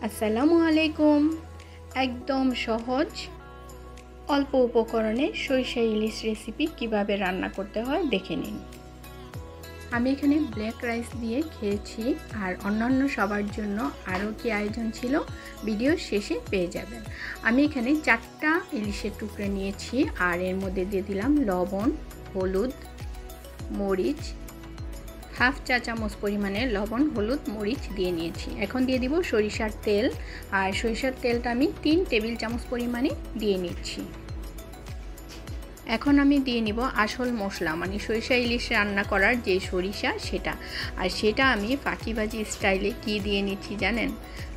আসসালামু আলাইকুম। একদম সহজ অল্প উপকরণে সরিষা ইলিশ রেসিপি কিভাবে রান্না করতে হয় দেখে নিন। আমি এখানে ব্ল্যাক রাইস দিয়ে খেয়েছি, আর অন্যান্য সবার জন্য আরও কি আয়োজন ছিল ভিডিওর শেষে পেয়ে যাবেন। আমি এখানে 4টা ইলিশের টুকরো নিয়েছি, আর এর মধ্যে দিয়ে দিলাম লবণ, হলুদ, মরিচ, হাফ চা চামচ পরিমাণে লবণ, হলুদ, মরিচ দিয়ে নিয়েছি। এখন দিয়ে দিব সরিষার তেল, আর সরিষার তেলটা আমি 3 টেবিল চামচ পরিমাণে দিয়ে নিচ্ছি। এখন আমি দিয়ে নিব আসল মশলা, মানে সরিষা ইলিশ রান্না করার যে সরিষা সেটা, আর সেটা আমি ফাঁকিবাজি স্টাইলে কি দিয়ে নিচ্ছি জানেন?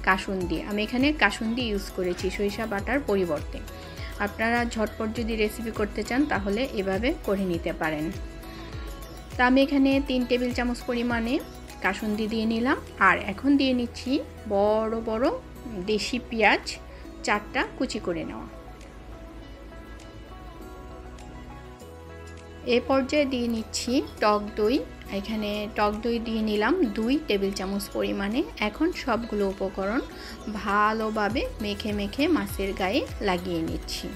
কাসুন্দি। আমি এখানে কাসুন্দি ইউজ করেছি সরিষা বাটার পরিবর্তে। আপনারা ঝটপট যদি রেসিপি করতে চান তাহলে এভাবে করে নিতে পারেন। তা আমি এখানে 3 টেবিল চামচ পরিমাণে কাসুন্দি দিয়ে নিলাম, আর এখন দিয়ে নিচ্ছি বড় বড় দেশি পেঁয়াজ 4টা কুচি করে নেওয়া। এ পর্যায়ে দিয়ে নিচ্ছি টক দই। এখানে টক দই দিয়ে নিলাম 2 টেবিল চামচ পরিমাণে। এখন সবগুলো উপকরণ ভালোভাবে মেখে মেখে মাছের গায়ে লাগিয়ে নিচ্ছি।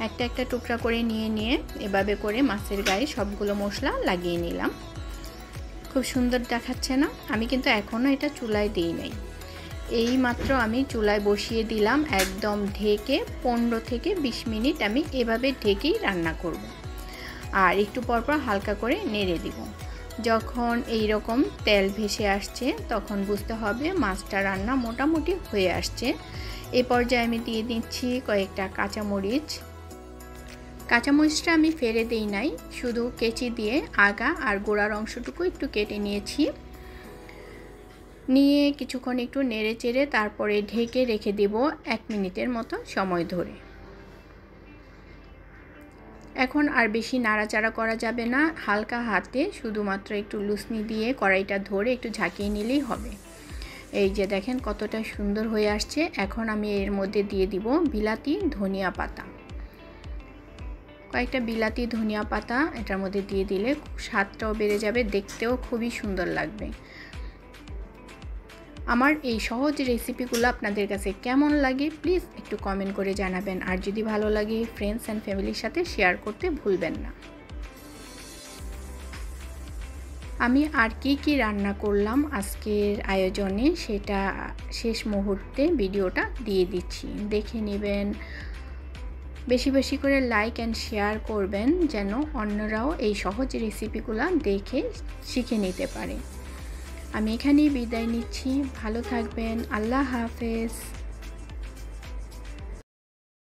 একটা একটা টুকরা করে নিয়ে এভাবে করে মাছের গায়ে সবগুলো মশলা লাগিয়ে নিলাম। খুব সুন্দর দেখাচ্ছে না? আমি কিন্তু এখনও এটা চুলায় দিই নাই, এই মাত্র আমি চুলায় বসিয়ে দিলাম। একদম ঢেকে 15 থেকে 20 মিনিট আমি এভাবে ঢেকেই রান্না করব, আর একটু পরপর হালকা করে নেড়ে দিব। যখন এই রকম তেল ভেসে আসছে তখন বুঝতে হবে মাছটা রান্না মোটামুটি হয়ে আসছে। এই পর্যায়ে আমি দিয়ে দিচ্ছি কয়েকটা কাঁচামরিচ। কাঁচামরিচটা আমি ফেলে দিই নাই, শুধু কেচি দিয়ে আগা আর গোড়ার অংশটুকু একটু কেটে নিয়েছি। নিয়ে কিছুক্ষণ একটু নেড়ে চেড়ে তারপরে ঢেকে রেখে দেব 1 মিনিটের মতো সময় ধরে। এখন আর বেশি নাড়াচাড়া করা যাবে না, হালকা হাতে শুধুমাত্র একটু লুসনি দিয়ে কড়াইটা ধরে একটু ঝাঁকিয়ে নিলেই হবে। এই যে দেখেন কতটা সুন্দর হয়ে আসছে। এখন আমি এর মধ্যে দিয়ে দিব বিলাতি ধনিয়া পাতা। কয়েকটা বিলাতি ধনিয়া পাতা এটার মধ্যে দিয়ে দিলে স্বাদটাও বেড়ে যাবে, দেখতেও খুবই সুন্দর লাগবে। আমার এই সহজ রেসিপিগুলো আপনাদের কাছে কেমন লাগে প্লিজ একটু কমেন্ট করে জানাবেন, আর যদি ভালো লাগে ফ্রেন্ডস অ্যান্ড ফ্যামিলির সাথে শেয়ার করতে ভুলবেন না। আমি আর কি রান্না করলাম আজকের আয়োজনে সেটা শেষ মুহূর্তে ভিডিওটা দিয়ে দিচ্ছি, দেখে নেবেন। বেশি বেশি করে লাইক অ্যান্ড শেয়ার করবেন যেন অন্যরাও এই সহজ রেসিপিগুলো দেখে শিখে নিতে পারে। আমি এখানেই বিদায় নিচ্ছি। ভালো থাকবেন। আল্লাহ হাফেজ।